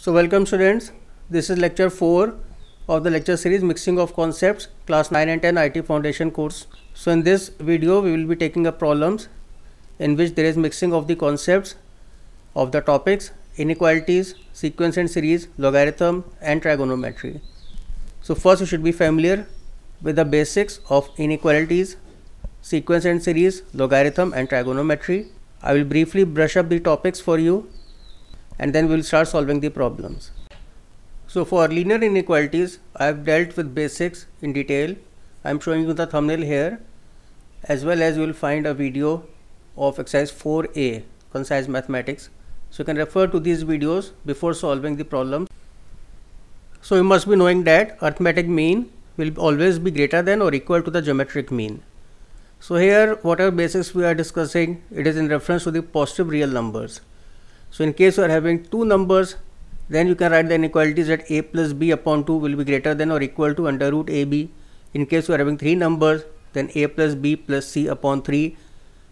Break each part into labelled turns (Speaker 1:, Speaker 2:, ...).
Speaker 1: So welcome students, this is lecture 4 of the lecture series Mixing of Concepts, class 9 and 10 IT Foundation course. So in this video we will be taking up problems in which there is mixing of the concepts of the topics inequalities, sequence and series, logarithm and trigonometry. So first you should be familiar with the basics of inequalities, sequence and series, logarithm and trigonometry. I will briefly brush up the topics for you and then we will start solving the problems. So for linear inequalities, I have dealt with basics in detail. I am showing you the thumbnail here, as well as you will find a video of exercise 4A, concise mathematics. So you can refer to these videos before solving the problem. So you must be knowing that arithmetic mean will always be greater than or equal to the geometric mean. So here whatever basics we are discussing, it is in reference to the positive real numbers. So in case you are having two numbers, then you can write the inequalities that a plus b upon 2 will be greater than or equal to under root ab. In case you are having three numbers, then a plus b plus c upon 3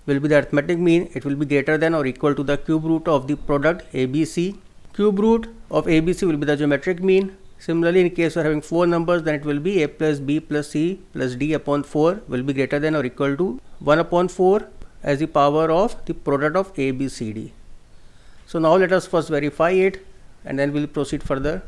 Speaker 1: will be the arithmetic mean. It will be greater than or equal to the cube root of the product abc. Cube root of abc will be the geometric mean. Similarly, in case you are having four numbers, then it will be a plus b plus c plus d upon 4 will be greater than or equal to 1 upon 4 as the power of the product of a, b, c, d. So now let us first verify it and then we will proceed further.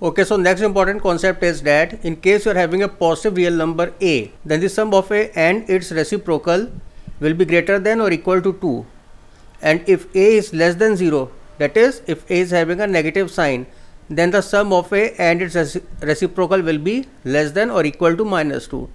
Speaker 1: Okay, so next important concept is that in case you are having a positive real number a, then the sum of a and its reciprocal will be greater than or equal to 2. And if a is less than 0, that is if a is having a negative sign, then the sum of a and its reciprocal will be less than or equal to minus 2.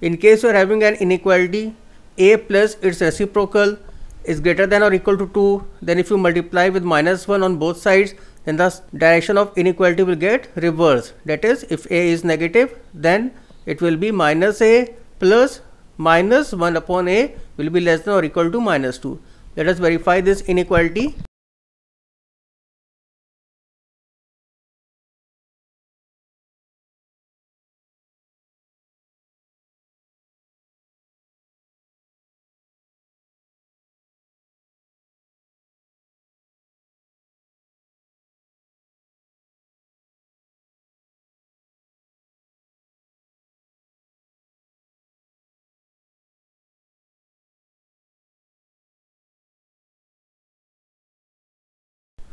Speaker 1: In case you are having an inequality a plus its reciprocal is greater than or equal to 2, then if you multiply with minus 1 on both sides, then the direction of inequality will get reversed. That is, if a is negative, then it will be minus a plus minus 1 upon a will be less than or equal to minus 2. Let us verify this inequality.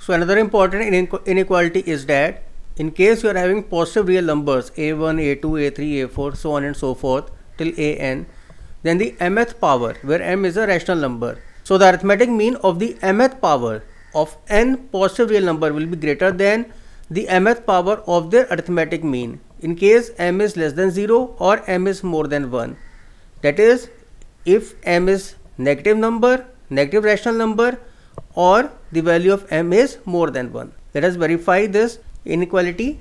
Speaker 1: So another important inequality is that in case you are having positive real numbers a1, a2, a3, a4, so on and so forth till an, then the mth power, where m is a rational number. So the arithmetic mean of the mth power of n positive real number will be greater than the mth power of their arithmetic mean in case m is less than 0 or m is more than 1. That is, if m is negative number, negative rational number, or the value of m is more than 1. Let us verify this inequality.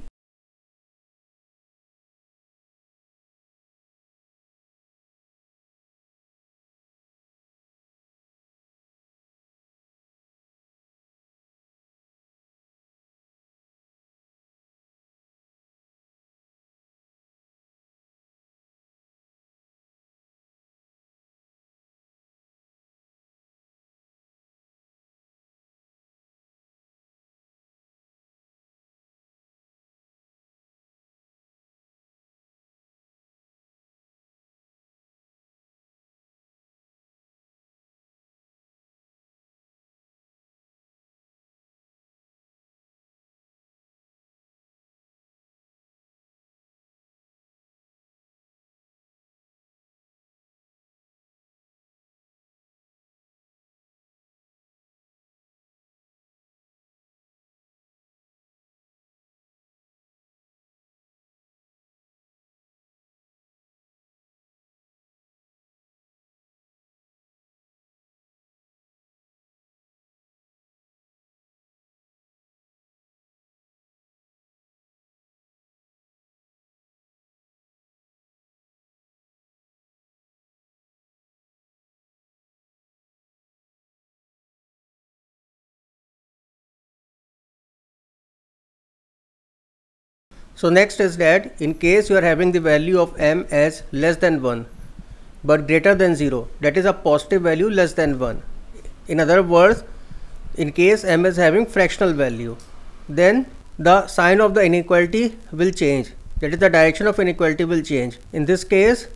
Speaker 1: So next is that in case you are having the value of m as less than 1 but greater than 0, that is a positive value less than 1. In other words, in case m is having fractional value, then the sign of the inequality will change, that is the direction of inequality will change. In this case,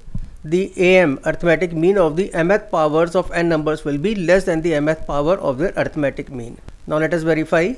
Speaker 1: the am arithmetic mean of the mth powers of n numbers will be less than the mth power of their arithmetic mean. Now let us verify.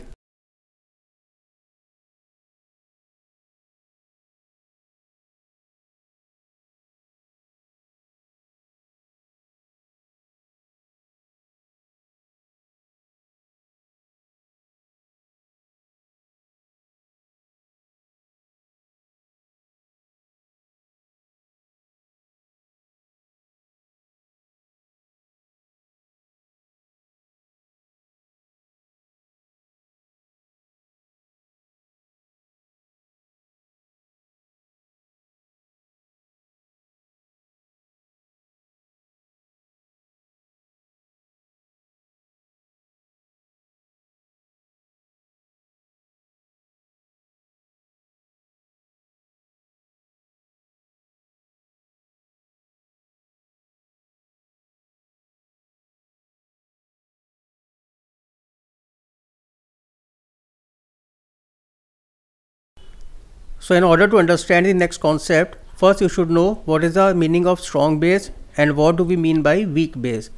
Speaker 1: So in order to understand the next concept, first you should know what is the meaning of strong base and what do we mean by weak base.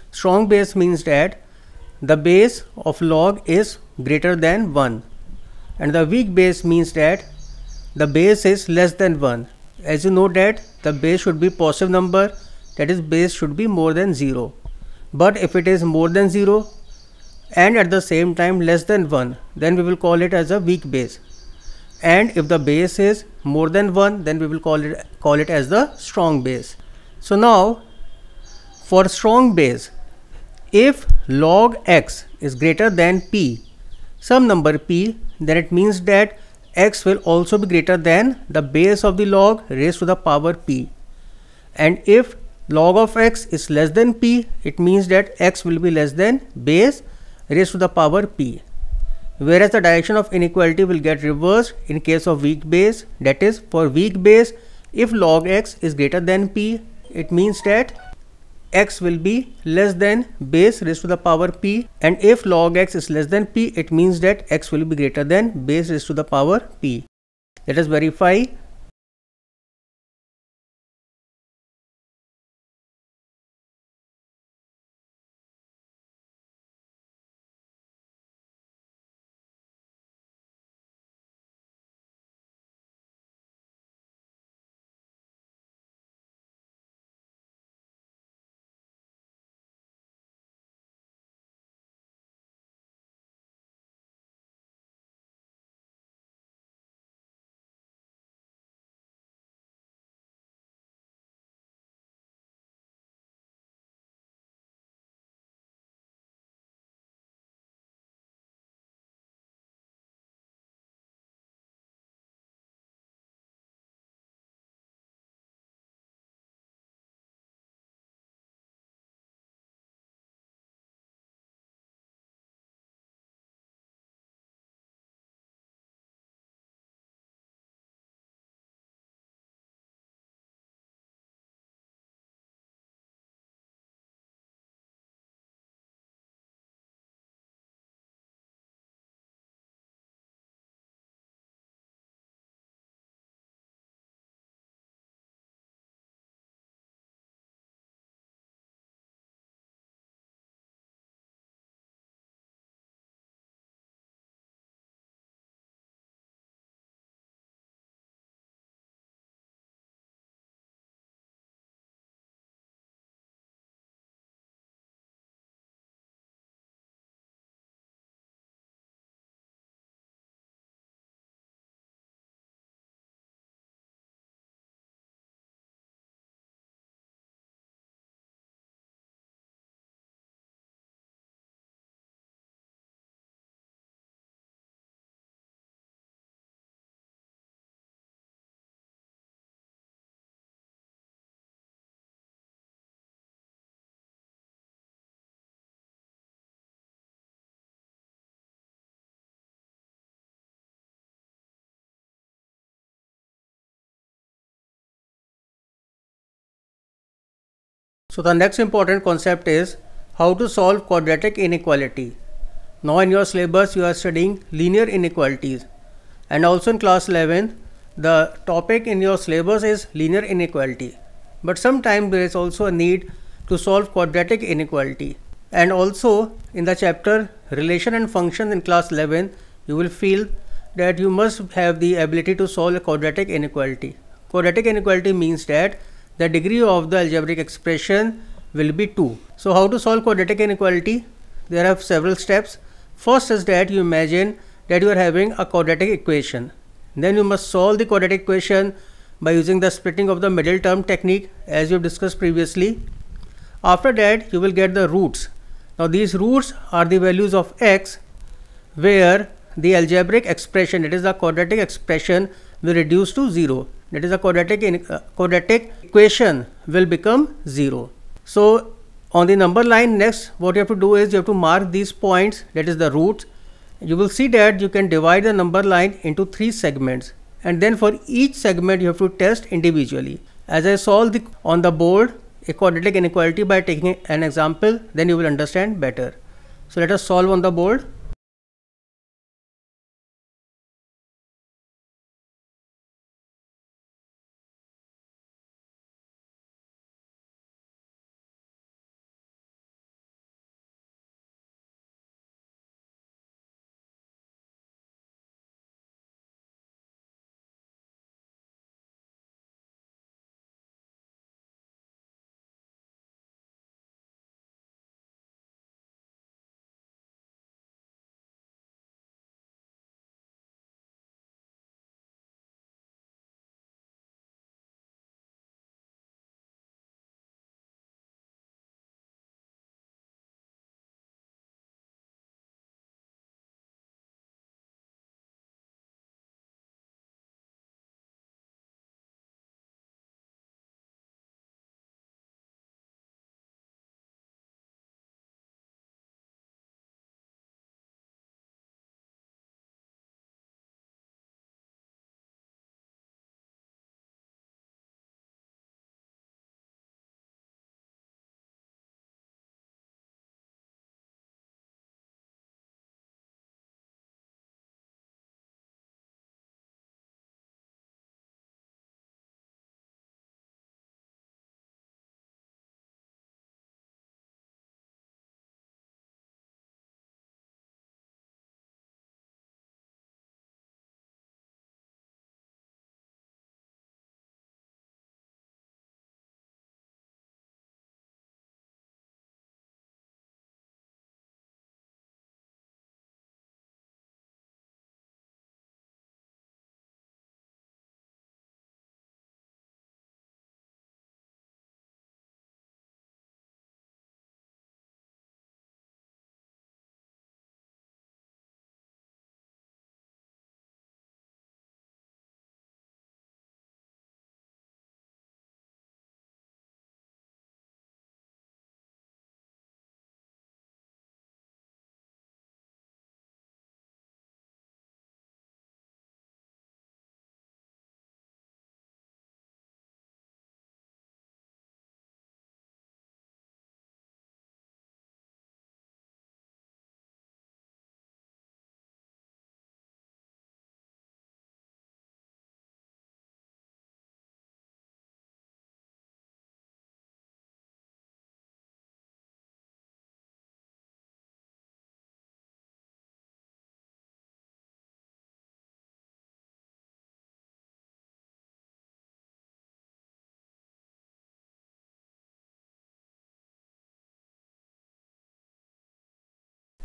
Speaker 1: Strong base means that the base of log is greater than 1, and the weak base means that the base is less than 1. As you know that the base should be positive number, that is base should be more than 0. But if it is more than 0 and at the same time less than 1, then we will call it as a weak base. And if the base is more than 1, then we will call it as the strong base. So now for strong base, if log x is greater than p, some number p, then it means that x will also be greater than the base of the log raised to the power p. And if log of x is less than p, it means that x will be less than base raised to the power p. Whereas the direction of inequality will get reversed in case of weak base. That is, for weak base, if log x is greater than p, it means that x will be less than base raised to the power p, and if log x is less than p, it means that x will be greater than base raised to the power p. Let us verify. So the next important concept is how to solve quadratic inequality. Now in your syllabus you are studying linear inequalities, and also in class 11 the topic in your syllabus is linear inequality. But sometimes there is also a need to solve quadratic inequality. And also in the chapter relation and functions in class 11 you will feel that you must have the ability to solve a quadratic inequality. Quadratic inequality means that the degree of the algebraic expression will be 2. So how to solve quadratic inequality? There are several steps. First is that you imagine that you are having a quadratic equation. Then you must solve the quadratic equation by using the splitting of the middle term technique as we have discussed previously. After that you will get the roots. Now these roots are the values of x, where the algebraic expression, that is the quadratic expression, will reduce to 0. That is the quadratic equation will become 0. So on the number line, next what you have to do is you have to mark these points, that is the roots. You will see that you can divide the number line into 3 segments, and then for each segment you have to test individually. As I solved on the board a quadratic inequality by taking an example, then you will understand better. So let us solve on the board.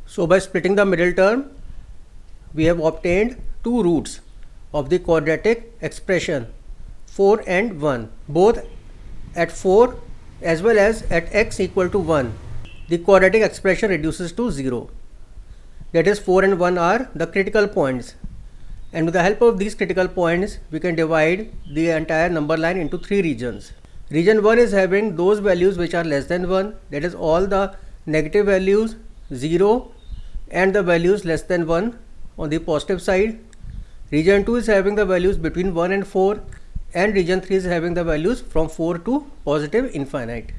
Speaker 1: So by splitting the middle term, we have obtained 2 roots of the quadratic expression 4 and 1, both at 4 as well as at x equal to 1. The quadratic expression reduces to 0. That is 4 and 1 are the critical points, and with the help of these critical points we can divide the entire number line into 3 regions. Region 1 is having those values which are less than 1, that is all the negative values, 0 and the values less than 1 on the positive side. Region 2 is having the values between 1 and 4, and region 3 is having the values from 4 to positive infinite.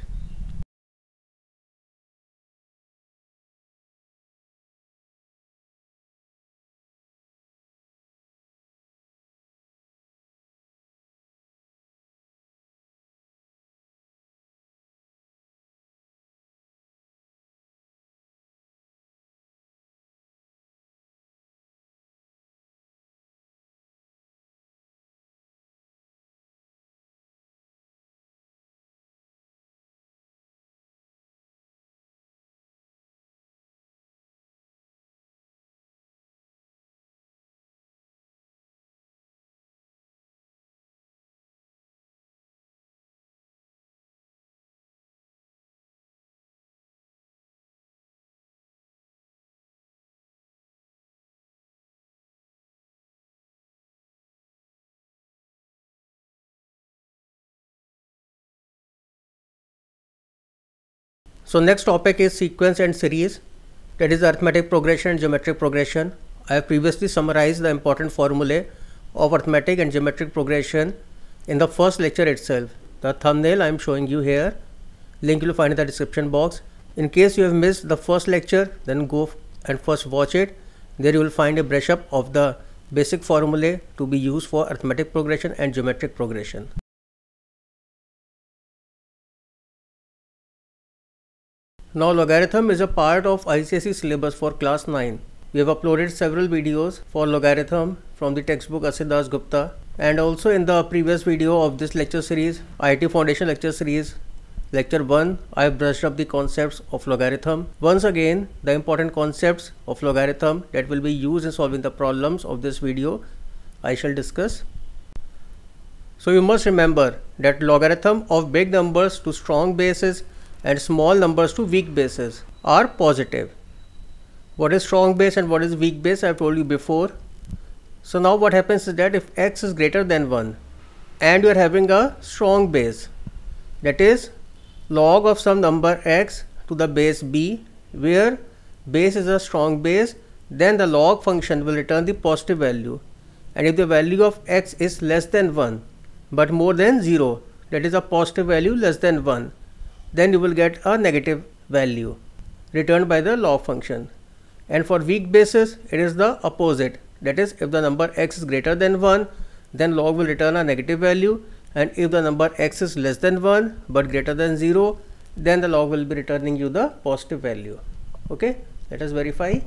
Speaker 1: So next topic is sequence and series, that is arithmetic progression and geometric progression. I have previously summarized the important formulae of arithmetic and geometric progression in the first lecture itself. The thumbnail I am showing you here, link you will find in the description box. In case you have missed the first lecture, then go and first watch it. There you will find a brush up of the basic formulae to be used for arithmetic progression and geometric progression. Now logarithm is a part of ICSE syllabus for class 9. We have uploaded several videos for logarithm from the textbook Asit Das Gupta, and also in the previous video of this lecture series, IIT Foundation lecture series, lecture 1, I have brushed up the concepts of logarithm. Once again, the important concepts of logarithm that will be used in solving the problems of this video I shall discuss. So you must remember that logarithm of big numbers to strong bases and small numbers to weak bases are positive. What is strong base and what is weak base I have told you before. So now what happens is that if x is greater than 1 and you are having a strong base, that is log of some number x to the base b, where base is a strong base, then the log function will return the positive value. And if the value of x is less than 1 but more than 0, that is a positive value less than 1, then you will get a negative value returned by the log function. And for weak bases, it is the opposite. That is, if the number x is greater than 1, then log will return a negative value, and if the number x is less than 1 but greater than 0, then the log will be returning you the positive value. Okay, let us verify.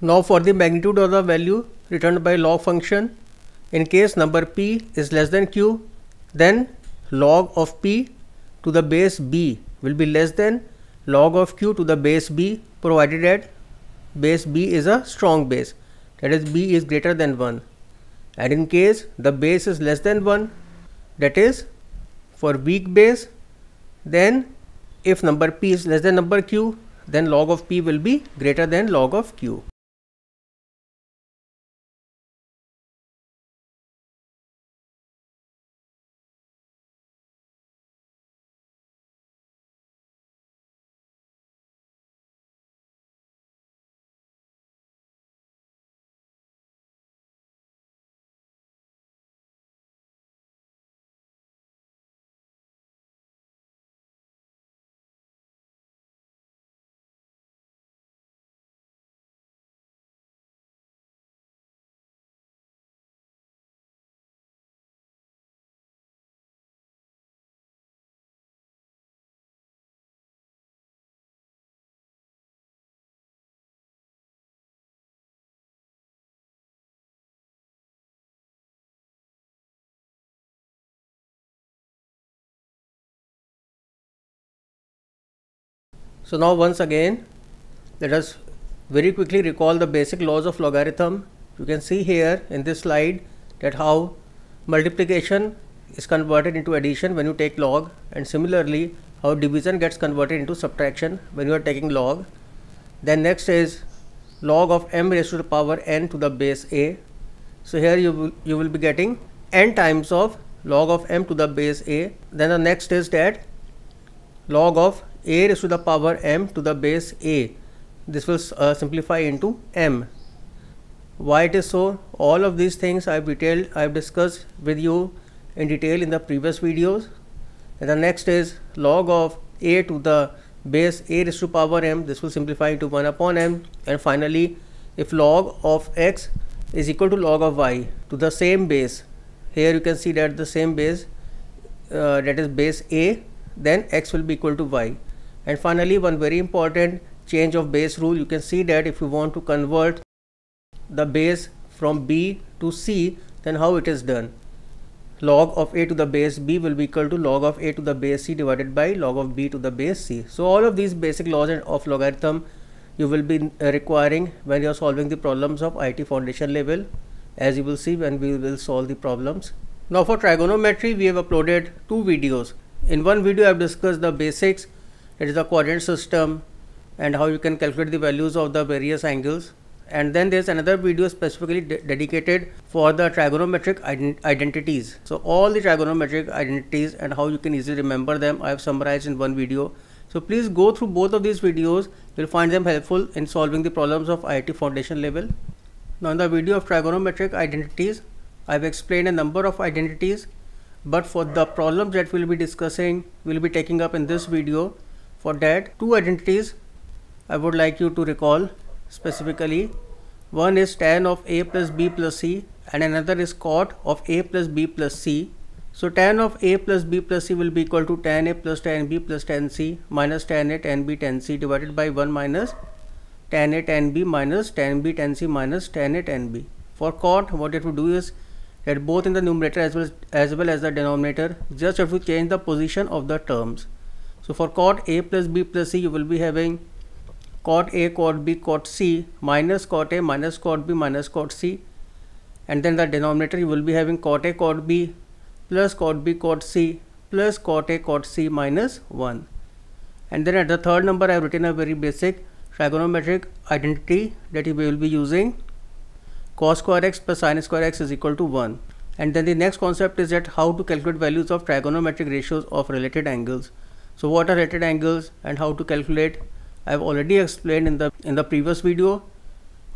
Speaker 1: Now for the magnitude of the value returned by log function, in case number p is less than q, then log of p to the base b will be less than log of q to the base b, provided that base b is a strong base, that is b is greater than 1. And in case the base is less than 1, that is for weak base, then if number p is less than number q, then log of p will be greater than log of q. So now once again, let us very quickly recall the basic laws of logarithm. You can see here in this slide that how multiplication is converted into addition when you take log, and similarly how division gets converted into subtraction when you are taking log. Then next is log of m raised to the power n to the base a. So here you will be getting n times of log of m to the base a. Then the next is that log of a raised to the power m to the base a. This will simplify into m. Why it is so? All of these things I've discussed with you in detail in the previous videos. And the next is log of a to the base a raised to power m. This will simplify into 1 upon m. And finally, if log of x is equal to log of y to the same base, here you can see that the same base, that is base a, then x will be equal to y. And finally, one very important change of base rule. You can see that if you want to convert the base from b to c, then how it is done? Log of a to the base b will be equal to log of a to the base c divided by log of b to the base c. So all of these basic laws of logarithm you will be requiring when you are solving the problems of IT foundation level, as you will see when we will solve the problems. Now for trigonometry, we have uploaded 2 videos. In one video I have discussed the basics, that is the quadrant system and how you can calculate the values of the various angles. And then there is another video specifically dedicated for the trigonometric identities. So all the trigonometric identities and how you can easily remember them, I have summarized in one video. So please go through both of these videos. You will find them helpful in solving the problems of IT foundation level. Now in the video of trigonometric identities, I have explained a number of identities, but for the problems that we will be discussing, we will be taking up in this video. For that, 2 identities I would like you to recall specifically. One is tan of a plus b plus c and another is cot of a plus b plus c. So tan of a plus b plus c will be equal to tan a plus tan b plus tan c minus tan a tan b tan c divided by 1 minus tan a tan b minus tan b tan c minus tan a tan b. For cot, what you have to do is that both in the numerator as well as the denominator, just have to change the position of the terms. So for cot a plus b plus c, you will be having cot a cot b cot c minus cot a minus cot b minus cot c, and then the denominator you will be having cot a cot b plus cot b cot c plus cot a cot c minus 1. And then at the third number I have written a very basic trigonometric identity that we will be using. Cos square x plus sin square x is equal to 1. And then the next concept is that how to calculate values of trigonometric ratios of related angles. So what are related angles and how to calculate, I have already explained in the previous video.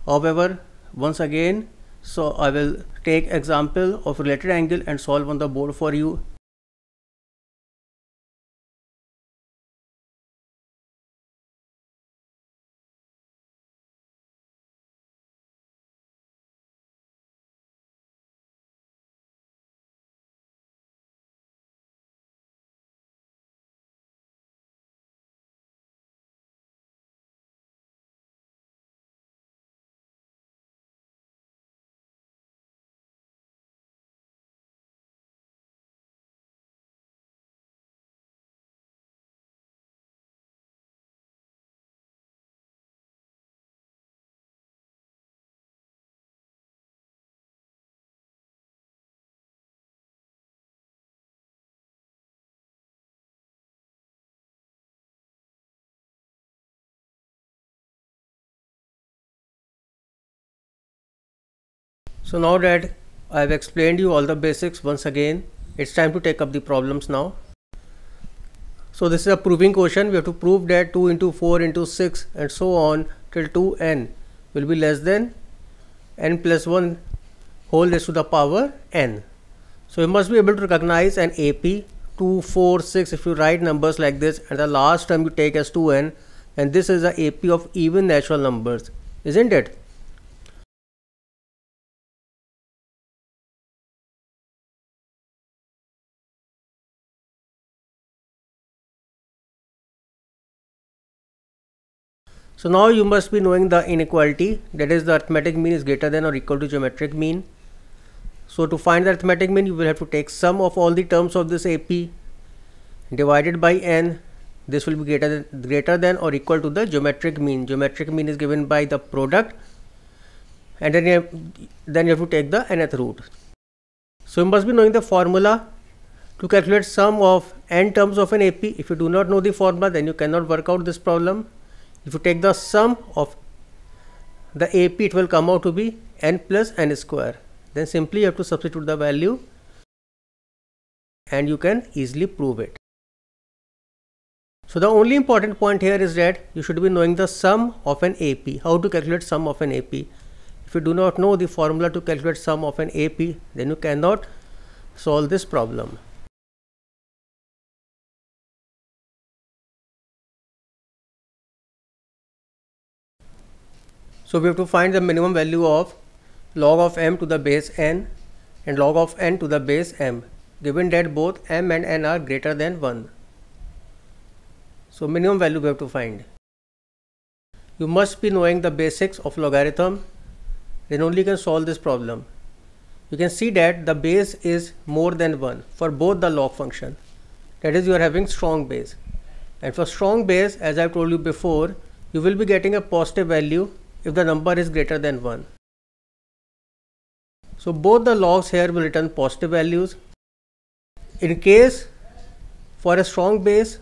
Speaker 1: However, once again, so I will take example of related angle and solve on the board for you. So now that I have explained you all the basics once again, it's time to take up the problems now. So this is a proving question. We have to prove that 2 into 4 into 6 and so on till 2n will be less than n plus 1 whole raised to the power n. So you must be able to recognize an AP 2, 4, 6. If you write numbers like this and the last term you take as 2n, and this is the AP of even natural numbers, isn't it? So now you must be knowing the inequality, that is the arithmetic mean is greater than or equal to geometric mean. So to find the arithmetic mean, you will have to take sum of all the terms of this AP divided by n. This will be greater than or equal to the geometric mean. Geometric mean is given by the product, and then you have to take the nth root. So you must be knowing the formula to calculate sum of n terms of an AP. If you do not know the formula, then you cannot work out this problem. If you take the sum of the AP, it will come out to be n plus n square. Then simply you have to substitute the value and you can easily prove it. So the only important point here is that you should be knowing the sum of an AP, how to calculate sum of an AP. if you do not know the formula to calculate sum of an AP, then you cannot solve this problem. So we have to find the minimum value of log of m to the base n and log of n to the base m, given that both m and n are greater than 1. So minimum value we have to find. You must be knowing the basics of logarithm, then only you can solve this problem. You can see that the base is more than 1 for both the log function. That is, you are having strong base. And for strong base, as I have told you before, you will be getting a positive value if the number is greater than 1. So both the logs here will return positive values. In case for a strong base,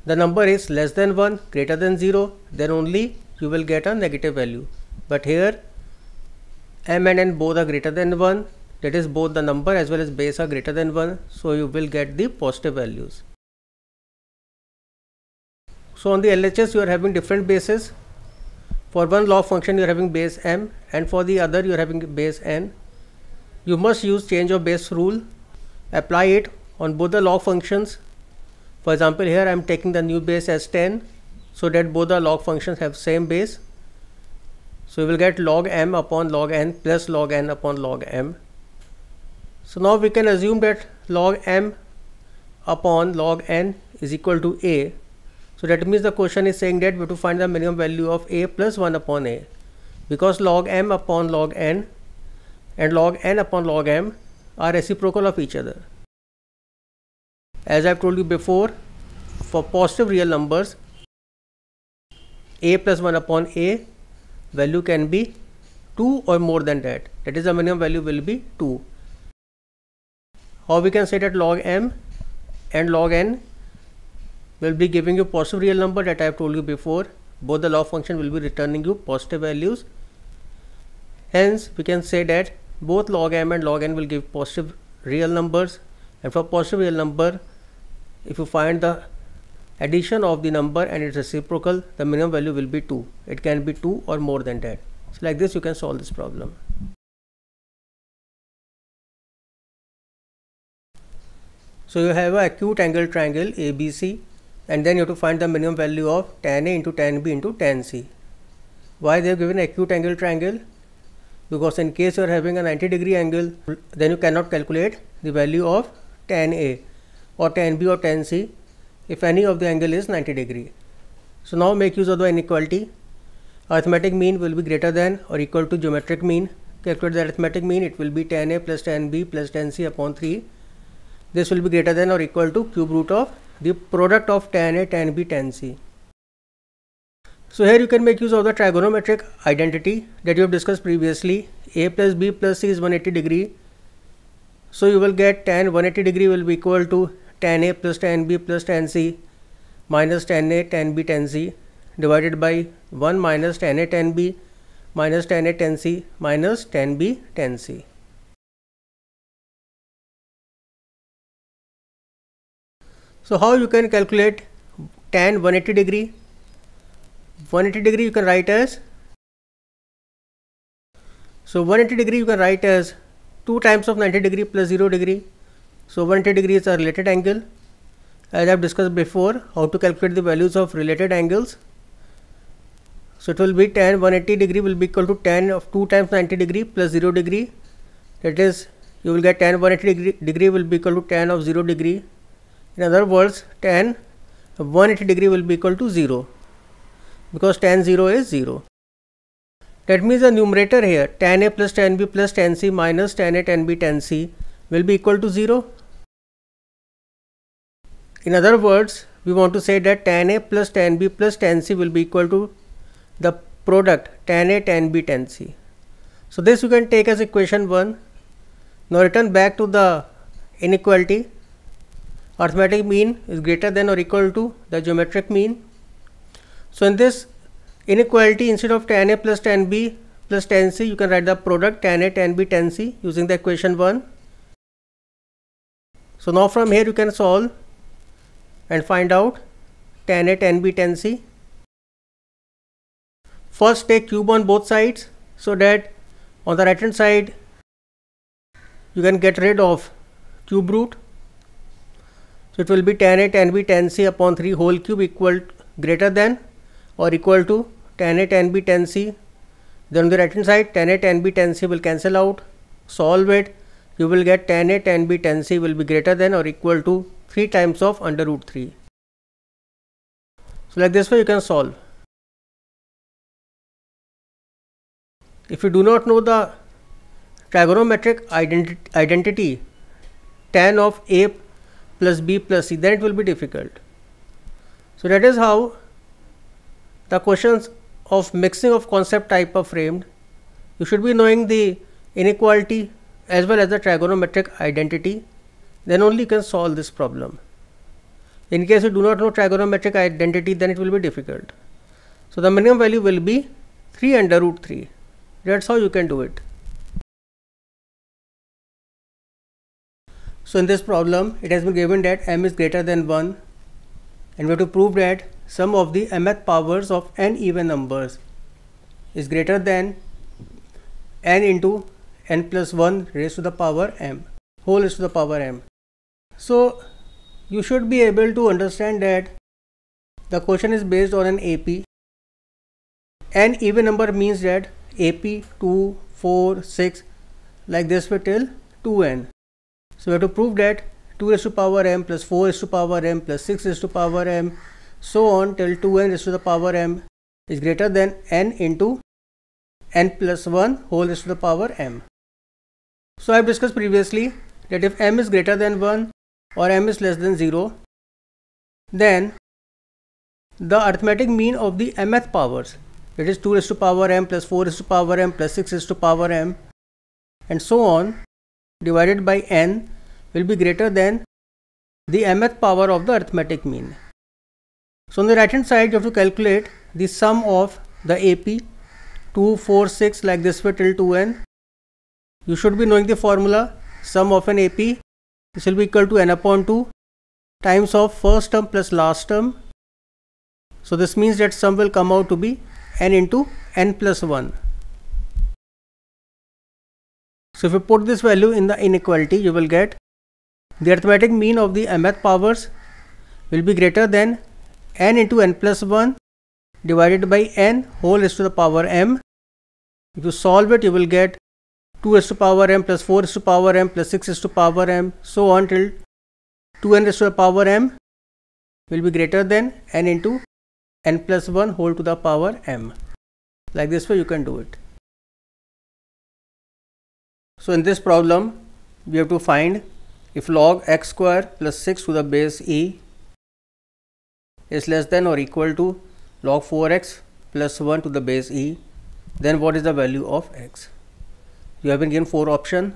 Speaker 1: the number is less than 1, greater than 0, then only you will get a negative value. But here m and n both are greater than 1, that is, both the number as well as base are greater than 1, so you will get the positive values. So on the LHS you are having different bases. For one log function you are having base m, and for the other you are having base n. You must use change of base rule, apply it on both the log functions. For example, here I am taking the new base as 10, so that both the log functions have same base. So you will get log m upon log n plus log n upon log m. So now we can assume that log m upon log n is equal to a. So that means the question is saying that we have to find the minimum value of a plus 1 upon a, because log m upon log n and log n upon log m are reciprocal of each other. As I have told you before, for positive real numbers, a plus 1 upon a value can be 2 or more than that. That is, the minimum value will be 2. How we can say that log m and log n will be giving you positive real number, that I have told you before. Both the log function will be returning you positive values. Hence, we can say that both log m and log n will give positive real numbers, and for positive real number, if you find the addition of the number and its reciprocal, the minimum value will be 2. It can be 2 or more than that. So like this you can solve this problem. So you have an acute angle triangle ABC, and then you have to find the minimum value of tan A into tan B into tan C. Why they have given acute angle triangle? Because in case you are having a 90-degree angle, then you cannot calculate the value of tan A or tan B or tan C if any of the angle is 90 degree. So now make use of the inequality. Arithmetic mean will be greater than or equal to geometric mean. Calculate the arithmetic mean, it will be tan A plus tan B plus tan C upon 3. This will be greater than or equal to cube root of the product of tan A, tan B, tan C. So here you can make use of the trigonometric identity that you have discussed previously. A plus B plus C is 180 degree. So you will get tan 180 degree will be equal to tan A plus tan B plus tan C minus tan A tan B tan C divided by 1 minus tan A tan B minus tan A tan C minus tan B tan C. So how you can calculate tan 180 degree? 180 degree you can write as, so 180 degree you can write as 2 times of 90 degree plus 0 degree. So 180 degree is a related angle. As I have discussed before, how to calculate the values of related angles. So it will be tan 180 degree will be equal to tan of 2 times 90 degree plus 0 degree. That is, you will get tan 180 degree will be equal to tan of 0 degree. In other words, tan 180 degree will be equal to 0, because tan 0 is 0. That means the numerator here, tan A plus tan B plus tan C minus tan A tan B tan C, will be equal to 0. In other words, we want to say that tan A plus tan B plus tan C will be equal to the product tan A tan B tan C. So this you can take as equation 1. Now return back to the inequality. Arithmetic mean is greater than or equal to the geometric mean. So in this inequality, instead of tan A plus tan B plus tan C, you can write the product tan A tan B tan C using the equation 1. So now from here you can solve and find out tan A tan B tan C. First take cube on both sides. so that on the right hand side you can get rid of cube root. So it will be tan A tan B tan C upon 3 whole cube equal greater than or equal to tan A tan B tan C. Then on the right hand side tan A tan B tan C will cancel out. Solve it. You will get tan A tan B tan C will be greater than or equal to 3 times of under root 3. So like this way you can solve. If you do not know the trigonometric identity tan of A plus B plus C, then it will be difficult. So that is how the questions of mixing of concept type are framed. You should be knowing the inequality as well as the trigonometric identity, then only you can solve this problem. In case you do not know trigonometric identity, then it will be difficult. So the minimum value will be 3 under root 3. That's how you can do it. So in this problem, it has been given that m is greater than 1 and we have to prove that sum of the mth powers of n even numbers is greater than n into n plus 1 raised to the power m, whole raised to the power m. So you should be able to understand that the question is based on an AP. N even number means that AP 2, 4, 6 like this way till 2n. So we have to prove that 2 raised to power m plus 4 raised to power m plus 6 raised to power m so on till 2n raised to the power m is greater than n into n plus 1 whole raised to the power m. So I have discussed previously that if m is greater than 1 or m is less than 0, then the arithmetic mean of the mth powers, that is 2 raised to power m plus 4 raised to power m plus 6 raised to power m and so on, divided by n will be greater than the mth power of the arithmetic mean. So on the right hand side you have to calculate the sum of the AP 2, 4, 6 like this way till 2n. You should be knowing the formula. Sum of an AP, this will be equal to n upon 2 times of first term plus last term. So this means that sum will come out to be n into n plus 1. So if you put this value in the inequality, you will get the arithmetic mean of the mth powers will be greater than n into n plus 1 divided by n whole raised to the power m. If you solve it, you will get 2 raised to power m plus 4 raised to power m plus 6 raised to power m so on till 2n raised to the power m will be greater than n into n plus 1 whole to the power m. Like this way you can do it. So in this problem we have to find if log x square plus 6 to the base e is less than or equal to log 4x plus 1 to the base e, then what is the value of x? You have been given 4 options.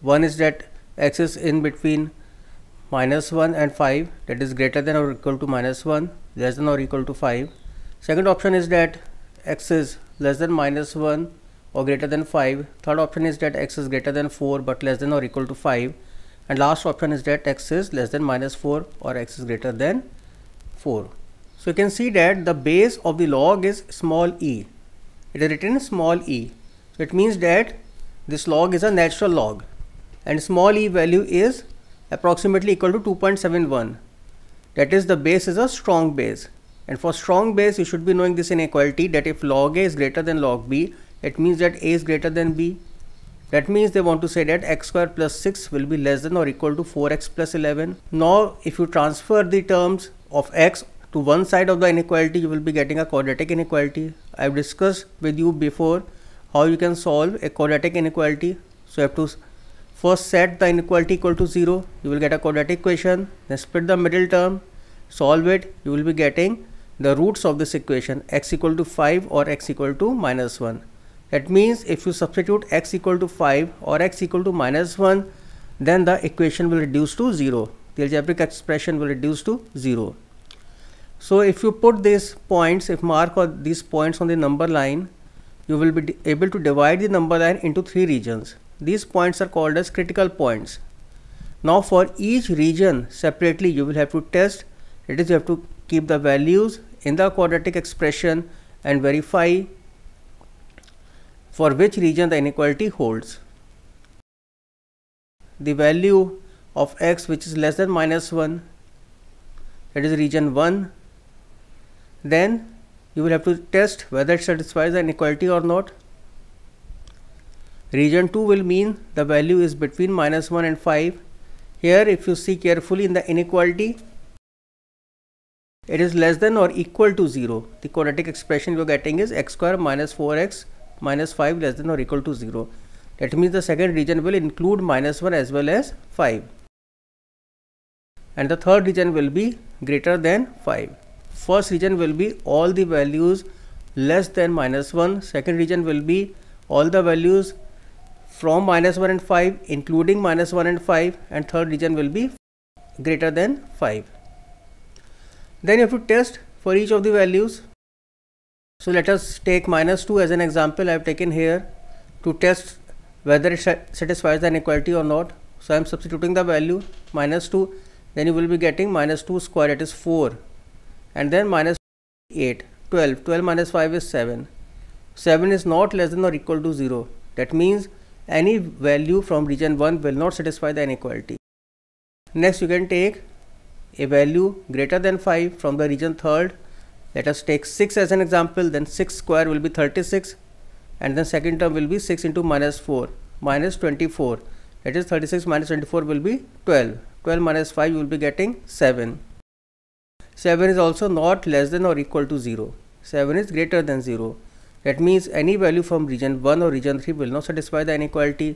Speaker 1: One is that x is in between -1 and 5, that is greater than or equal to -1, less than or equal to 5. Second option is that x is less than -1 or greater than 5. Third option is that x is greater than 4 but less than or equal to 5. And last option is that x is less than -4 or x is greater than 4. So you can see that the base of the log is small e. It is written small e. So it means that this log is a natural log and small e value is approximately equal to 2.71. That is, the base is a strong base, and for strong base you should be knowing this inequality that if log a is greater than log b, it means that a is greater than b. That means they want to say that x square plus 6 will be less than or equal to 4x plus 11. Now if you transfer the terms of x to one side of the inequality, you will be getting a quadratic inequality. I have discussed with you before how you can solve a quadratic inequality. So you have to first set the inequality equal to 0, you will get a quadratic equation, then split the middle term, solve it, you will be getting the roots of this equation, x equal to 5 or x equal to -1. That means if you substitute x equal to 5 or x equal to -1, then the equation will reduce to 0. The algebraic expression will reduce to 0. So if you put these points, if mark these points on the number line, you will be able to divide the number line into 3 regions. These points are called as critical points. Now for each region separately you will have to test, that is, you have to keep the values in the quadratic expression and verify for which region the inequality holds. The value of x which is less than -1, that is region 1, then you will have to test whether it satisfies the inequality or not. Region 2 will mean the value is between -1 and 5. Here if you see carefully in the inequality, it is less than or equal to 0. The quadratic expression you are getting is x square minus 4x minus 5 less than or equal to 0. That means the second region will include -1 as well as 5. And the third region will be greater than 5. First region will be all the values less than -1. Second region will be all the values from -1 and 5 including -1 and 5. And third region will be greater than 5. Then you have to test for each of the values. So let us take -2 as an example I have taken here to test whether it satisfies the inequality or not. So I am substituting the value -2, then you will be getting -2 square, that is 4, and then -8, 12, 12 minus 5 is 7. 7 is not less than or equal to 0. That means any value from region 1 will not satisfy the inequality. Next you can take a value greater than 5 from the region 3rd. Let us take 6 as an example. Then 6 square will be 36, and then second term will be 6 into -4 minus 24, that is 36 minus 24 will be 12. 12 minus 5 you will be getting 7. 7 is also not less than or equal to 0. 7 is greater than 0. That means any value from region 1 or region 3 will not satisfy the inequality.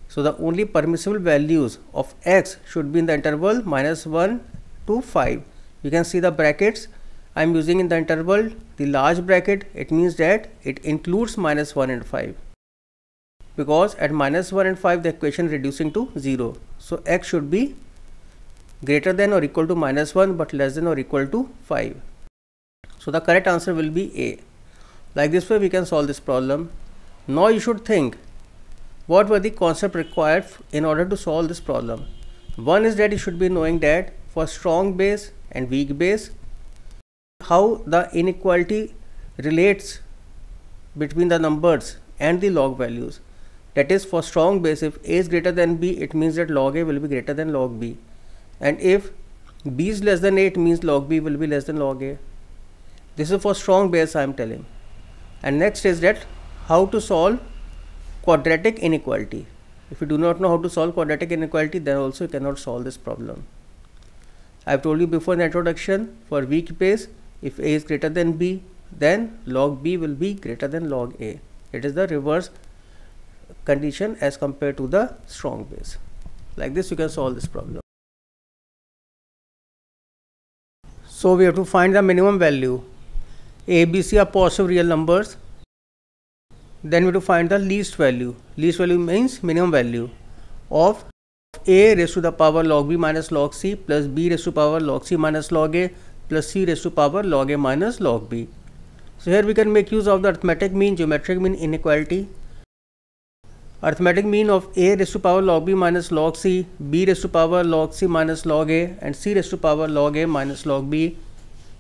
Speaker 1: So the only permissible values of x should be in the interval -1 to 5. You can see the brackets I am using in the interval. The large bracket, it means that it includes -1 and 5, because at -1 and 5 the equation reducing to 0. So x should be greater than or equal to -1 but less than or equal to 5. So the correct answer will be A. Like this way we can solve this problem. Now you should think, what were the concepts required in order to solve this problem? One is that you should be knowing that for strong base and weak base, how the inequality relates between the numbers and the log values. That is, for strong base, if A is greater than B, it means that log A will be greater than log B. And if B is less than A, it means log B will be less than log A. This is for strong base I am telling. And next is that how to solve quadratic inequality. If you do not know how to solve quadratic inequality, then also you cannot solve this problem. I have told you before in the introduction, for weak base, if A is greater than B, then log B will be greater than log A. It is the reverse condition as compared to the strong base. Like this you can solve this problem. So we have to find the minimum value. A, B, C are positive real numbers. Then we have to find the least value. Least value means minimum value of A raised to the power log B minus log C plus B raised to power log C minus log A plus C raised to power log A minus log B. So here we can make use of the arithmetic mean, geometric mean inequality. Arithmetic mean of A raised to power log B minus log C, B raised to power log C minus log A and C raised to power log A minus log B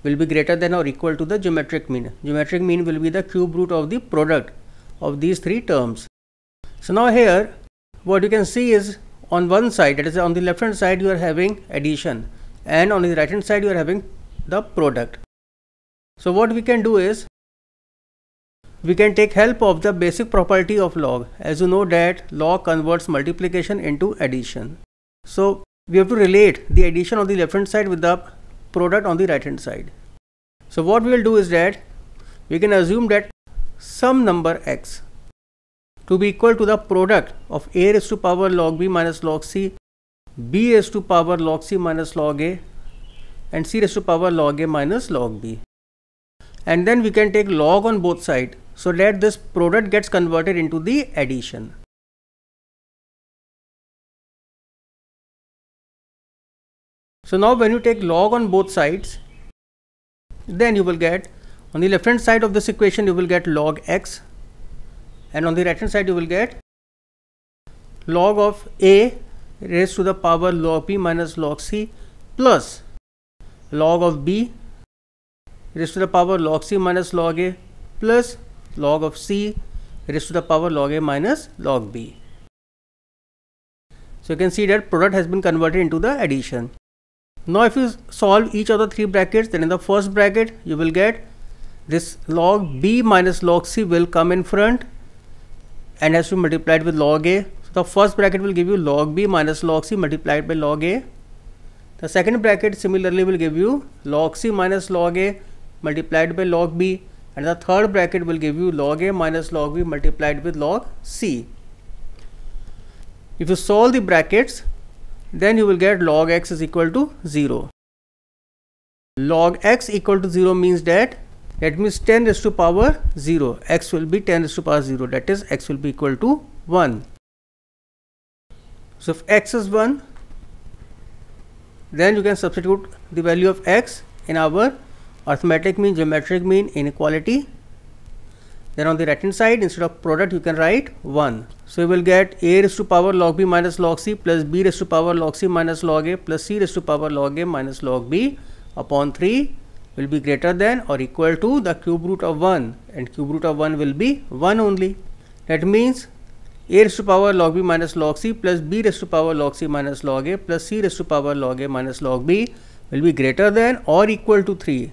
Speaker 1: will be greater than or equal to the geometric mean. Geometric mean will be the cube root of the product of these three terms. So now here what you can see is, on one side, that is on the left hand side, you are having addition, and on the right hand side you are having the product. So what we can do is, we can take help of the basic property of log. As you know that log converts multiplication into addition. So we have to relate the addition on the left hand side with the product on the right hand side. So what we will do is that we can assume that some number x to be equal to the product of A raised to power log B minus log C, B raised to power log C minus log A and C raised to power log A minus log B. And then we can take log on both sides so that this product gets converted into the addition. So now when you take log on both sides, then you will get, on the left hand side of this equation you will get log x, and on the right hand side you will get log of A raised to the power log B minus log C plus log of B raised to the power log C minus log A plus log of C raised to the power log a minus log b. So you can see that product has been converted into the addition. Now if you solve each of the three brackets, then in the first bracket you will get this log b minus log c will come in front and has to be multiplied with log a. So the first bracket will give you log b minus log c multiplied by log a. The second bracket similarly will give you log c minus log a multiplied by log b, and the third bracket will give you log a minus log b multiplied with log c. If you solve the brackets, then you will get log x is equal to 0. Log x equal to 0 means that means 10 raised to power 0. X will be 10 raised to power 0, that is x will be equal to 1. So if x is 1, then you can substitute the value of x in our arithmetic mean, geometric mean inequality. Then on the right hand side, instead of product you can write 1. So you will get a raised to power log b minus log c plus b raised to power log c minus log a plus c raised to power log a minus log b upon 3 will be greater than or equal to the cube root of 1, and cube root of 1 will be 1 only. That means a raised to power log b minus log c plus b raised to power log c minus log a plus c raised to power log a minus log b will be greater than or equal to 3.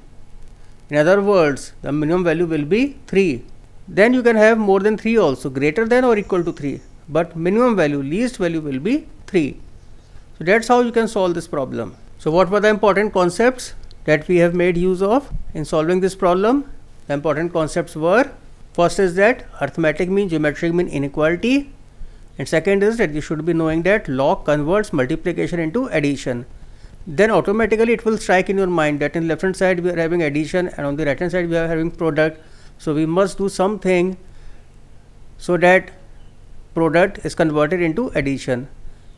Speaker 1: In other words, the minimum value will be 3. Then you can have more than 3 also, greater than or equal to 3, but minimum value, least value will be 3. So that's how you can solve this problem. So what were the important concepts that we have made use of in solving this problem? The important concepts were, first is that arithmetic mean, geometric mean inequality, and second is that you should be knowing that log converts multiplication into addition. Then automatically it will strike in your mind that in left hand side we are having addition and on the right hand side we are having product. So we must do something so that product is converted into addition,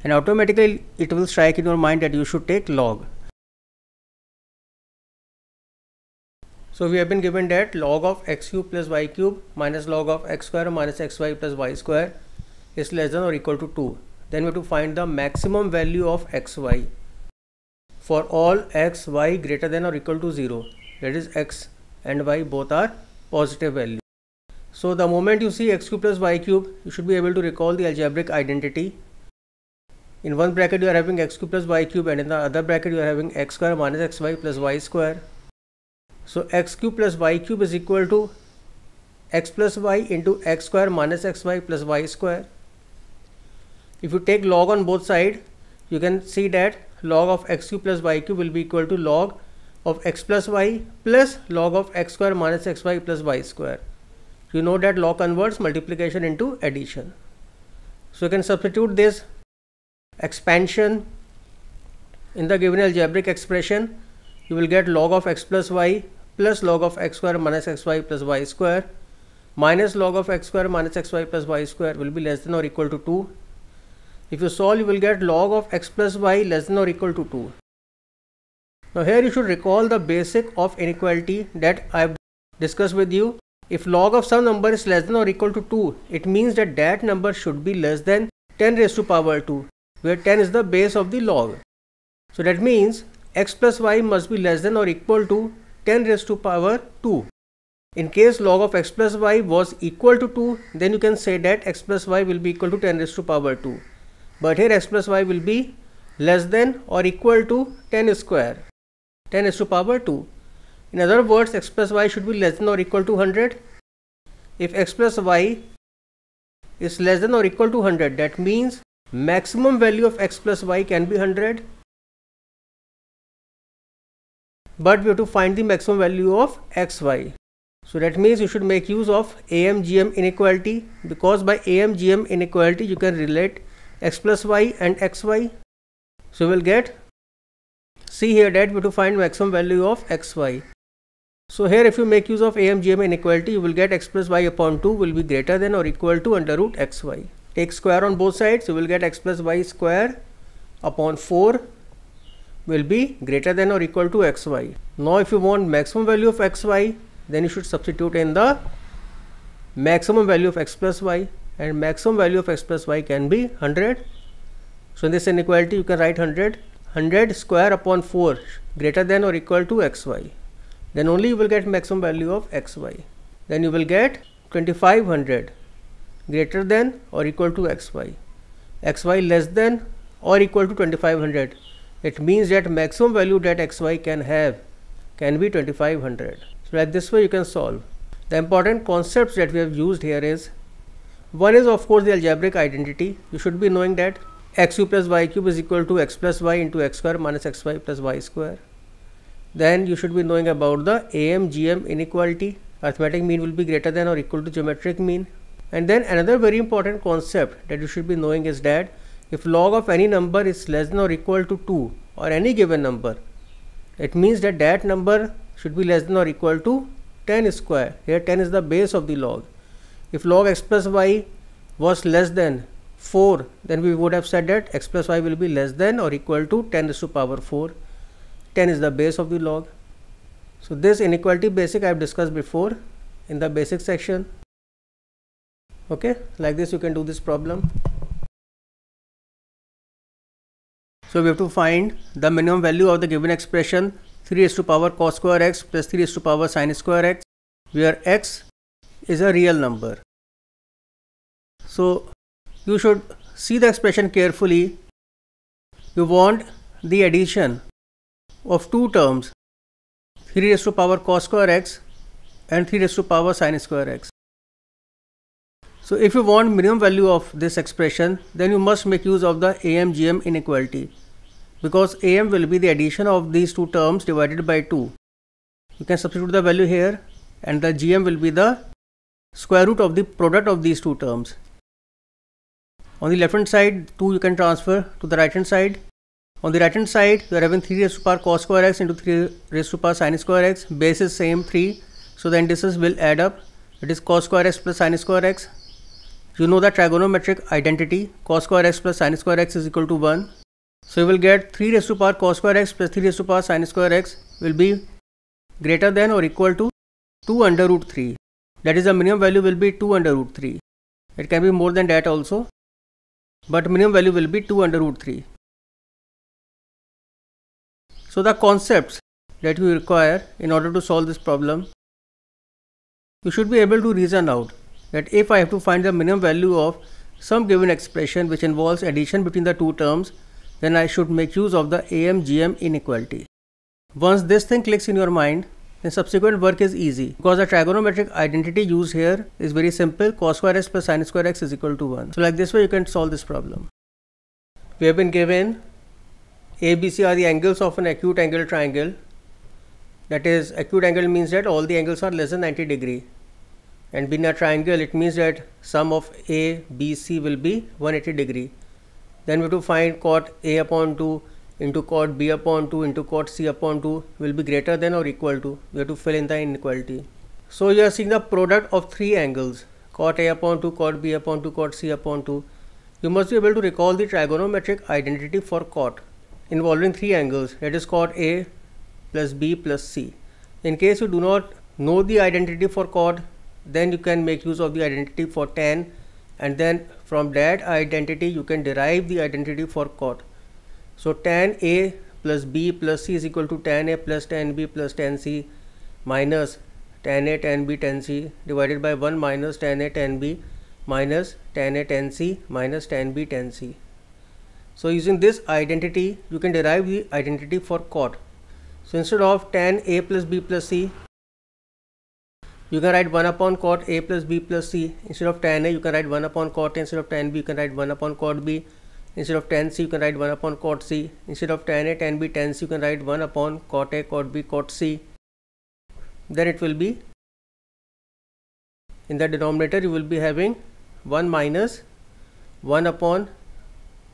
Speaker 1: and automatically it will strike in your mind that you should take log. So we have been given that log of x cube plus y cube minus log of x square minus xy plus y square is less than or equal to 2. Then we have to find the maximum value of xy for all x, y greater than or equal to 0. That is x and y both are positive value. So the moment you see x cube plus y cube, you should be able to recall the algebraic identity. In one bracket you are having x cube plus y cube, and in the other bracket you are having x square minus xy plus y square. So x cube plus y cube is equal to x plus y into x square minus xy plus y square. If you take log on both sides, you can see that log of x cube plus y cube will be equal to log of x plus y plus log of x square minus xy plus y square. You know that log converts multiplication into addition. So you can substitute this expansion in the given algebraic expression. You will get log of x plus y plus log of x square minus xy plus y square minus log of x square minus xy plus y square will be less than or equal to 2. If you solve, you will get log of x plus y less than or equal to 2. Now here you should recall the basic of inequality that I have discussed with you. If log of some number is less than or equal to 2, it means that that number should be less than 10 raised to power 2, where 10 is the base of the log. So that means x plus y must be less than or equal to 10 raised to power 2. In case log of x plus y was equal to 2, then you can say that x plus y will be equal to 10 raised to power 2. But here x plus y will be less than or equal to 10 square, 10 raised to power 2. In other words, x plus y should be less than or equal to 100. If x plus y is less than or equal to 100, that means maximum value of x plus y can be 100. But we have to find the maximum value of xy. So that means you should make use of AMGM inequality, because by AMGM inequality you can relate x plus y and xy. So we will get, see here that we have to find maximum value of xy. So here if you make use of AMGM inequality, you will get x plus y upon 2 will be greater than or equal to under root xy. Take square on both sides, you will get x plus y square upon 4 will be greater than or equal to xy. Now if you want maximum value of xy, then you should substitute in the maximum value of x plus y, and maximum value of x plus y can be 100. So in this inequality you can write 100 square upon 4 greater than or equal to xy. Then only you will get maximum value of xy. Then you will get 2500 greater than or equal to xy, xy less than or equal to 2500. It means that maximum value that xy can have can be 2500. So like this way you can solve. The important concepts that we have used here is, one is of course the algebraic identity. You should be knowing that x cube plus y cube is equal to x plus y into x square minus xy plus y square. Then you should be knowing about the AM-GM inequality. Arithmetic mean will be greater than or equal to geometric mean. And then another very important concept that you should be knowing is that if log of any number is less than or equal to 2 or any given number, it means that that number should be less than or equal to 10 square. Here 10 is the base of the log. If log x plus y was less than 4, then we would have said that x plus y will be less than or equal to 10 raised to power 4. 10 is the base of the log. So this inequality basic I have discussed before in the basic section. Okay, like this you can do this problem. So we have to find the minimum value of the given expression 3 raised to power cos square x plus 3 raised to power sin square x, where x is a real number. So you should see the expression carefully. You want the addition of two terms, 3 raised to power cos square x and 3 raised to power sin square x. So if you want minimum value of this expression, then you must make use of the AM-GM inequality, because AM will be the addition of these two terms divided by 2. You can substitute the value here, and the GM will be the square root of the product of these two terms. On the left hand side, 2 you can transfer to the right hand side. On the right hand side, you are having 3 raised to power cos square x into 3 raised to power sin square x. Base is same 3, so the indices will add up. It is cos square x plus sin square x. You know the trigonometric identity, cos square x plus sin square x is equal to 1. So you will get 3 raised to power cos square x plus 3 raised to power sin square x will be greater than or equal to 2 under root 3. That is, the minimum value will be 2 under root 3. It can be more than that also, but minimum value will be 2 under root 3. So the concepts that you require in order to solve this problem, you should be able to reason out that if I have to find the minimum value of some given expression which involves addition between the two terms, then I should make use of the AM-GM inequality. Once this thing clicks in your mind, then subsequent work is easy, because the trigonometric identity used here is very simple. Cos square x plus sin square x is equal to 1. So like this way you can solve this problem. We have been given ABC are the angles of an acute angle triangle. That is, acute angle means that all the angles are less than 90 degree. And being a triangle, it means that sum of A, B, C will be 180 degree. Then we have to find cot A upon 2 into cot B upon 2 into cot C upon 2 will be greater than or equal to. We have to fill in the inequality. So you are seeing the product of three angles, cot A upon 2, cot B upon 2, cot C upon 2. You must be able to recall the trigonometric identity for cot involving three angles, that is cot A plus B plus C. In case you do not know the identity for cot, then you can make use of the identity for tan, and then from that identity you can derive the identity for cot. So tan A plus B plus C is equal to tan A plus tan B plus tan C minus tan A tan B tan C divided by 1 minus tan A tan B minus tan A tan C minus tan B tan C. So using this identity you can derive the identity for cot. So instead of tan A plus B plus C, you can write 1 upon cot A plus B plus C. Instead of tan A you can write 1 upon cot A. Instead of tan B you can write 1 upon cot B. Instead of tan C you can write 1 upon cot C. Instead of tan A tan B tan C you can write 1 upon cot A cot B cot C. Then it will be, in the denominator you will be having 1 minus 1 upon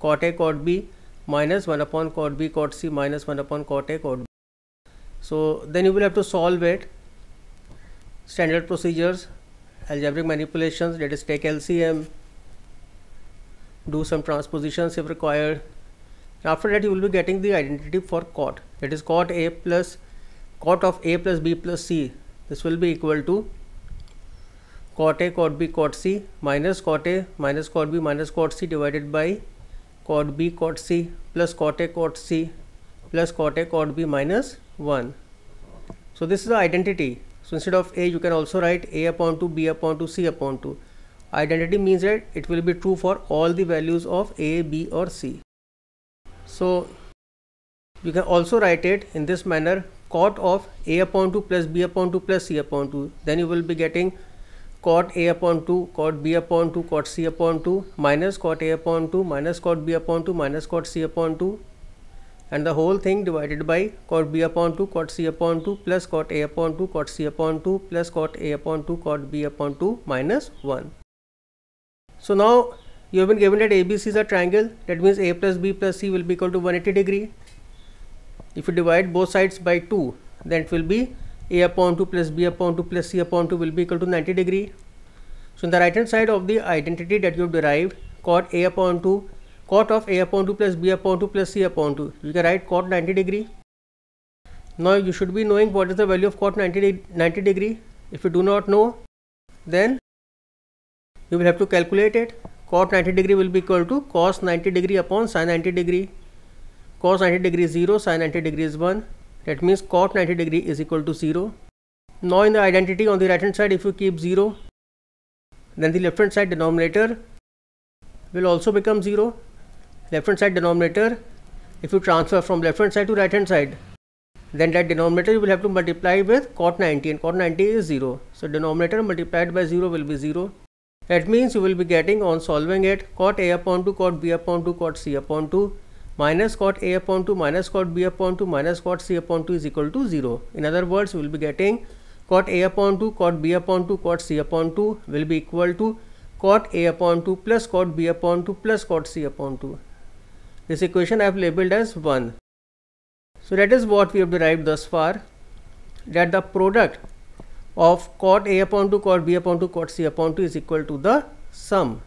Speaker 1: cot A cot B minus 1 upon cot B cot C minus 1 upon cot A cot B. So then you will have to solve it. Standard procedures, algebraic manipulations, that is take LCM, do some transpositions if required. After that you will be getting the identity for cot, that is cot A plus cot of A plus B plus C. This will be equal to cot A cot B cot C minus cot A minus cot B minus cot C divided by cot B cot C plus cot A cot C plus cot A cot B minus 1. So this is the identity. So instead of A you can also write A upon 2, B upon 2, C upon 2. identity means that it will be true for all the values of a, b or c. So you can also write it in this manner: cot of a upon 2 plus b upon 2 plus c upon 2. Then you will be getting cot a upon 2, cot b upon 2, cot c upon 2, minus cot a upon 2, minus cot b upon 2, minus cot c upon 2, and the whole thing divided by cot b upon 2, cot c upon 2, plus cot a upon 2, cot c upon 2, plus cot a upon 2, cot b upon 2, minus 1. So now you have been given that ABC is a triangle. That means a plus b plus c will be equal to 180 degree. If you divide both sides by 2, then it will be a upon 2 plus b upon 2 plus c upon 2 will be equal to 90 degree. So on the right hand side of the identity that you have derived, cot a upon 2, cot of a upon 2 plus b upon 2 plus c upon 2, you can write cot 90 degree. Now you should be knowing what is the value of cot 90 degree. If you do not know, then you will have to calculate it. Cot 90 degree will be equal to cos 90 degree upon sin 90 degree. Cos 90 degree is 0, sin 90 degree is 1. That means cot 90 degree is equal to 0. Now in the identity on the right hand side, if you keep 0, then the left hand side denominator will also become 0. Left hand side denominator, if you transfer from left hand side to right hand side, then that denominator you will have to multiply with cot 90, and cot 90 is 0. So denominator multiplied by 0 will be 0. That means you will be getting, on solving it, cot a upon 2, cot b upon 2, cot c upon 2, minus cot a upon 2, minus cot b upon 2, minus cot c upon 2 is equal to 0. In other words, you will be getting cot a upon 2, cot b upon 2, cot c upon 2 will be equal to cot a upon 2 plus cot b upon 2 plus cot c upon 2. This equation I have labeled as 1. So that is what we have derived thus far, that the product of cot a upon 2, cot b upon 2, cot c upon 2 is equal to the sum.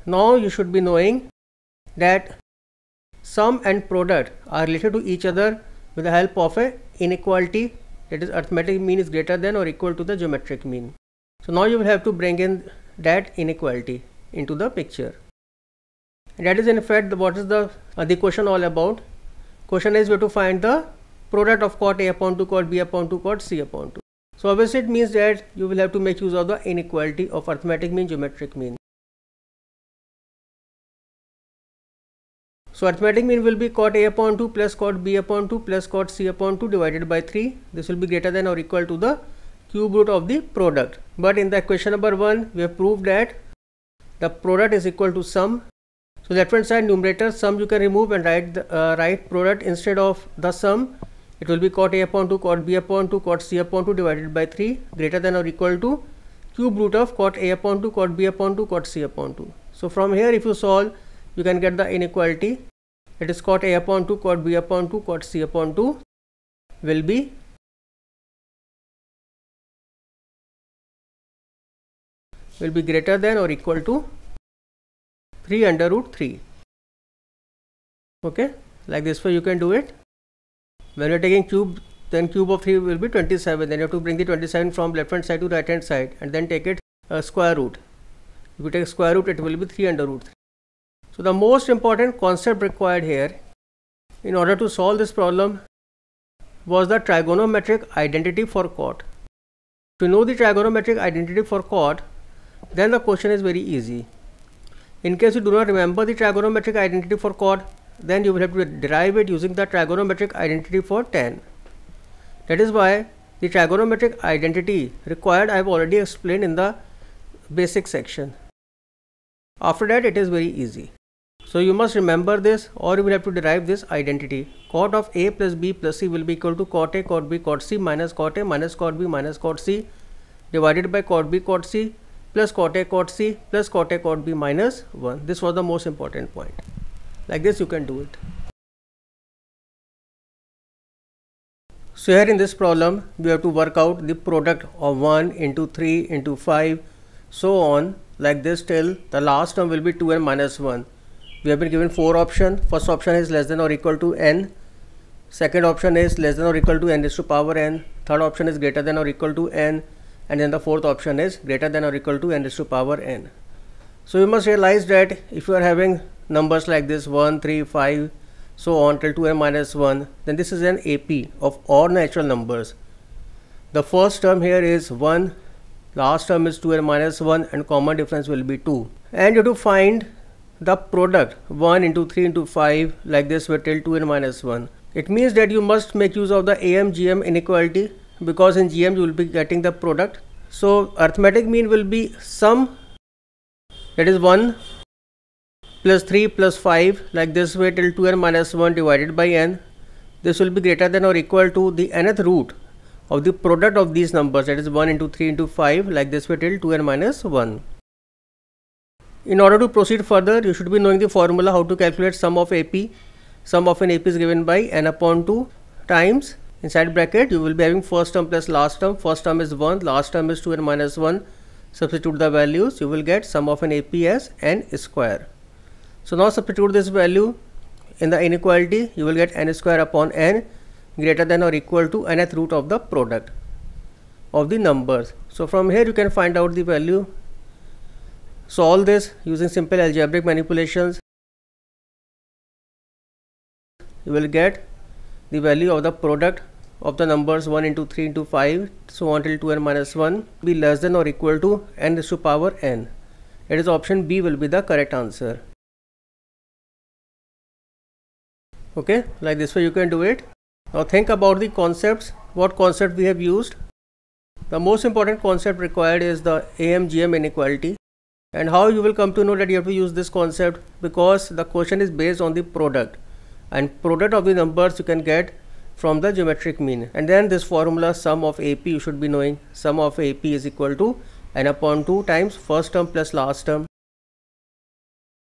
Speaker 1: Now you should be knowing that sum and product are related to each other with the help of a inequality, that is arithmetic mean is greater than or equal to the geometric mean. So now you will have to bring in that inequality into the picture. And that is in fact what is the question all about. Question is we have to find the product of cot a upon 2, cot b upon 2, cot c upon 2. So obviously it means that you will have to make use of the inequality of arithmetic mean, geometric mean. So arithmetic mean will be cot a upon 2 plus cot b upon 2 plus cot c upon 2 divided by 3. This will be greater than or equal to the cube root of the product. But in the question number 1, we have proved that the product is equal to sum. So left hand side numerator sum you can remove and write product instead of the sum. It will be cot a upon 2, cot b upon 2, cot c upon 2 divided by 3 greater than or equal to cube root of cot a upon 2, cot b upon 2, cot c upon 2. So from here if you solve, you can get the inequality. It is cot a upon 2, cot b upon 2, cot c upon 2 will be greater than or equal to 3 under root 3. Okay, like this way you can do it. When you are taking cube, then cube of 3 will be 27. Then you have to bring the 27 from left hand side to right hand side and then take it square root. If you take square root, it will be 3 under root 3. So the most important concept required here in order to solve this problem was the trigonometric identity for cot. To know the trigonometric identity for cot, then the question is very easy. In case you do not remember the trigonometric identity for cot, then you will have to derive it using the trigonometric identity for tan. That is why the trigonometric identity required I have already explained in the basic section. After that it is very easy. So you must remember this, or you will have to derive this identity. Cot of a plus b plus c will be equal to cot a, cot b, cot c minus cot a minus cot b minus cot c divided by cot b, cot c plus cot a, cot c plus cot a, cot b minus 1. This was the most important point. Like this you can do it. So here in this problem we have to work out the product of 1 into 3 into 5 so on, like this till the last term will be 2n minus 1. We have been given 4 options. First option is less than or equal to n. Second option is less than or equal to n raised to power n. Third option is greater than or equal to n. And then the fourth option is greater than or equal to n raised to power n. So you must realize that if you are having numbers like this 1, 3, 5 so on till 2n minus 1, then this is an AP of all natural numbers. The first term here is 1, last term is 2n minus 1 and common difference will be 2. And you have to find the product 1 into 3 into 5 like this way till 2n minus 1. It means that you must make use of the AM-GM inequality, because in GM you will be getting the product. So arithmetic mean will be sum, that is 1 plus 3 plus 5 like this way till 2n minus 1 divided by n. This will be greater than or equal to the nth root of the product of these numbers, that is 1 into 3 into 5 like this way till 2n minus 1. In order to proceed further, you should be knowing the formula how to calculate sum of AP. Sum of an AP is given by n upon 2 times, inside bracket you will be having first term plus last term. First term is 1, last term is 2n minus 1. Substitute the values, you will get sum of an AP as n square. So now substitute this value in the inequality, you will get n square upon n greater than or equal to nth root of the product of the numbers. So from here you can find out the value. Solve this using simple algebraic manipulations. You will get the value of the product of the numbers 1 into 3 into 5 so on till 2n minus 1 be less than or equal to n raised to power n. That is option B will be the correct answer. Okay, like this way you can do it. Now think about the concepts, what concept we have used. The most important concept required is the AM-GM inequality. And how you will come to know that you have to use this concept, because the question is based on the product, and product of the numbers you can get from the geometric mean. And then this formula sum of AP you should be knowing. Sum of AP is equal to n upon 2 times first term plus last term.